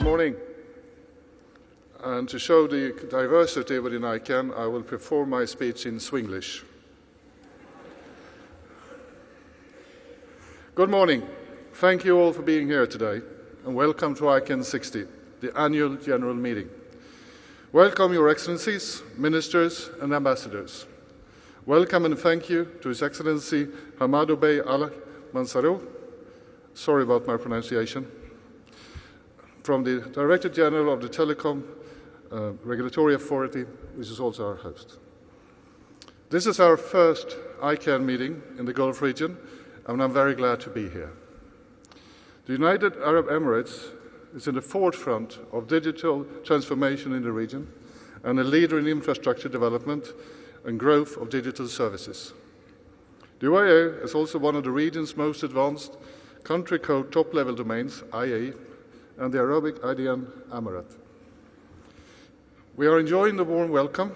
morning. And to show the diversity within ICANN, I will perform my speech in Swinglish. Good morning. Thank you all for being here today, and welcome to ICANN60, the annual general meeting. Welcome, Your Excellencies, Ministers, and Ambassadors. Welcome and thank you to His Excellency Hamadu Bey Al-Mansarou, sorry about my pronunciation, from the Director General of the Telecom Regulatory Authority, which is also our host. This is our first ICANN meeting in the Gulf region, and I'm very glad to be here. The United Arab Emirates is in the forefront of digital transformation in the region and a leader in infrastructure development and growth of digital services. The UAE is also one of the region's most advanced country code top-level domains, IA, and the Arabic IDN Emirate. We are enjoying the warm welcome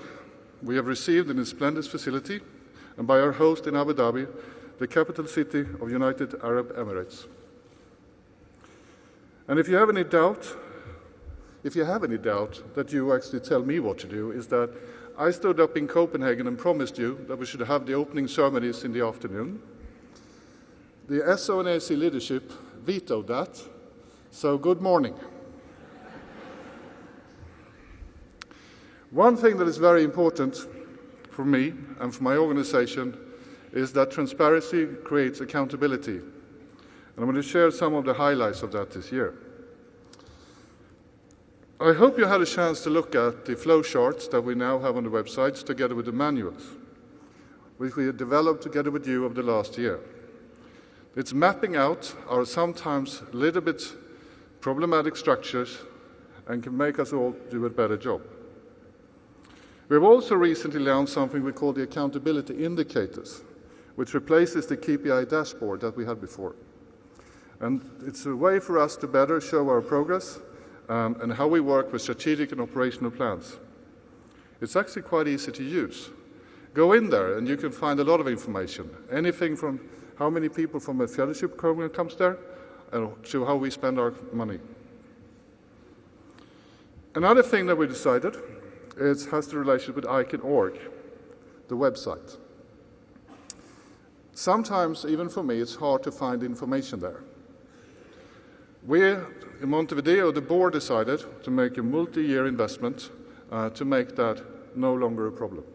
we have received in this splendid facility and by our host in Abu Dhabi, the capital city of United Arab Emirates. And if you have any doubt that you actually tell me what to do, is that I stood up in Copenhagen and promised you that we should have the opening ceremonies in the afternoon. The SO and AC leadership vetoed that, so good morning. One thing that is very important for me and for my organization is that transparency creates accountability. And I'm going to share some of the highlights of that this year. I hope you had a chance to look at the flow charts that we now have on the websites together with the manuals, which we have developed together with you over the last year. It's mapping out our sometimes a little bit problematic structures and can make us all do a better job. We have also recently launched something we call the accountability indicators, which replaces the KPI dashboard that we had before. And it's a way for us to better show our progress and how we work with strategic and operational plans. It's actually quite easy to use. Go in there and you can find a lot of information, anything from how many people from a fellowship program comes there to how we spend our money. Another thing that we decided has the relationship with ICANN.org, the website. Sometimes, even for me, it's hard to find information there. We, in Montevideo, the board decided to make a multi-year investment to make that no longer a problem.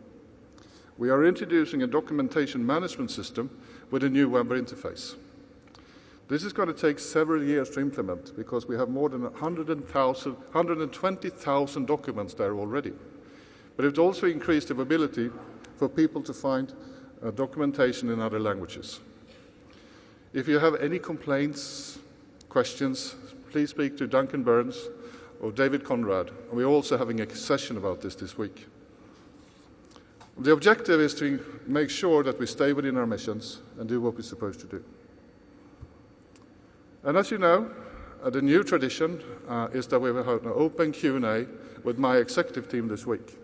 We are introducing a documentation management system with a new web interface. This is going to take several years to implement because we have more than 120,000 documents there already. But it also increased the ability for people to find documentation in other languages. If you have any complaints, questions, please speak to Duncan Burns or David Conrad. We're also having a session about this week. The objective is to make sure that we stay within our missions and do what we're supposed to do. And as you know, the new tradition is that we will have an open Q&A with my executive team this week.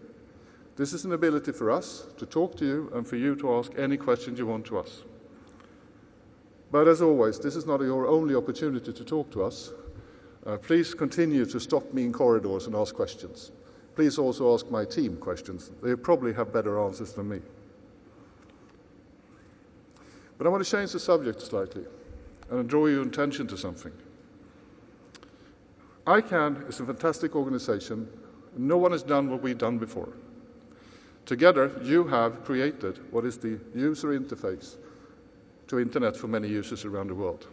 This is an ability for us to talk to you and for you to ask any questions you want to us. But as always, this is not your only opportunity to talk to us. Please continue to stop me in corridors and ask questions. Please also ask my team questions. They probably have better answers than me. But I want to change the subject slightly and draw your attention to something. ICANN is a fantastic organization. No one has done what we've done before. Together, you have created what is the user interface to Internet for many users around the world.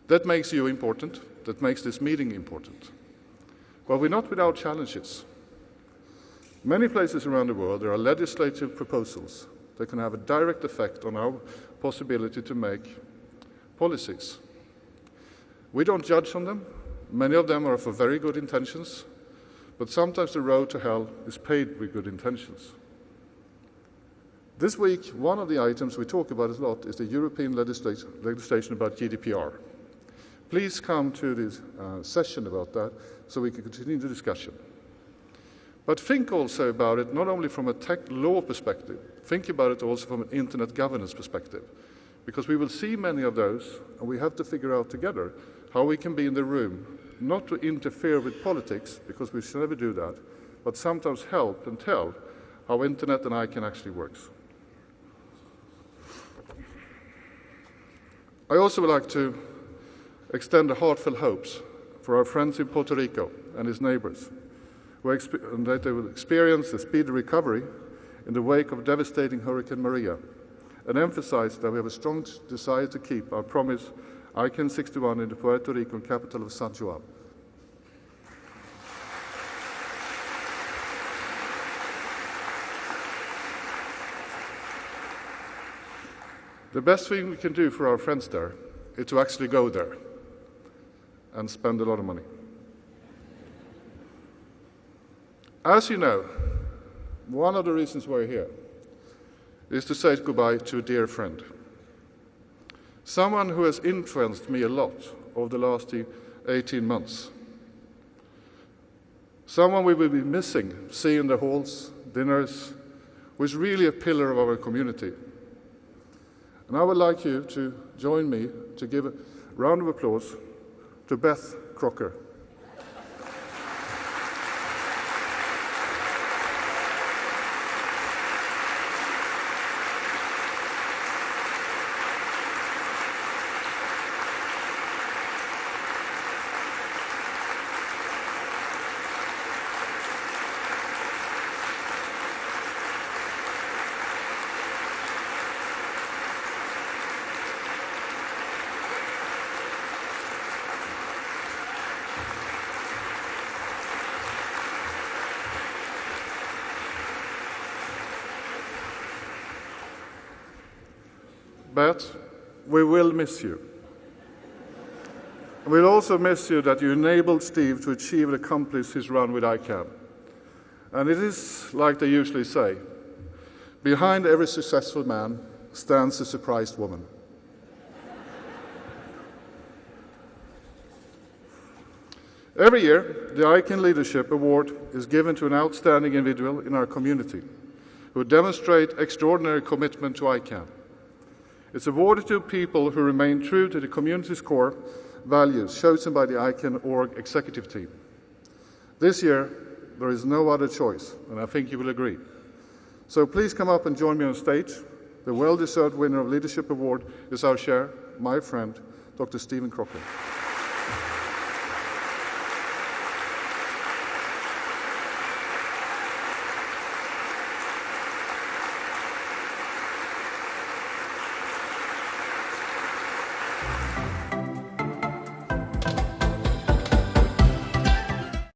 That makes you important. That makes this meeting important. But we're not without challenges. Many places around the world, there are legislative proposals that can have a direct effect on our possibility to make policies. We don't judge on them. Many of them are for very good intentions. But sometimes the road to hell is paved with good intentions. This week, one of the items we talk about a lot is the European legislation about GDPR. Please come to this session about that so we can continue the discussion. But think also about it not only from a tech law perspective, think about it also from an internet governance perspective. Because we will see many of those, and we have to figure out together how we can be in the room not to interfere with politics, because we should never do that, but sometimes help and tell how Internet and ICANN actually works. I also would like to extend the heartfelt hopes for our friends in Puerto Rico and its neighbors, and that they will experience a speedy recovery in the wake of devastating Hurricane Maria, and emphasize that we have a strong desire to keep our promise ICANN61 in the Puerto Rican capital of San Juan. The best thing we can do for our friends there is to actually go there and spend a lot of money. As you know, one of the reasons we're here is to say goodbye to a dear friend. Someone who has influenced me a lot over the last 18 months. Someone we will be missing, seeing in the halls, dinners, who is really a pillar of our community. And I would like you to join me to give a round of applause to Beth Crocker. But we will miss you. We'll also miss you that you enabled Steve to achieve and accomplish his run with ICANN. And it is like they usually say, behind every successful man stands a surprised woman. Every year, the ICANN Leadership Award is given to an outstanding individual in our community who demonstrate extraordinary commitment to ICANN. It's awarded to people who remain true to the community's core values chosen by the ICANN.org executive team. This year, there is no other choice, and I think you will agree. So please come up and join me on stage. The well-deserved winner of Leadership Award is our chair, my friend, Dr. Stephen Crocker.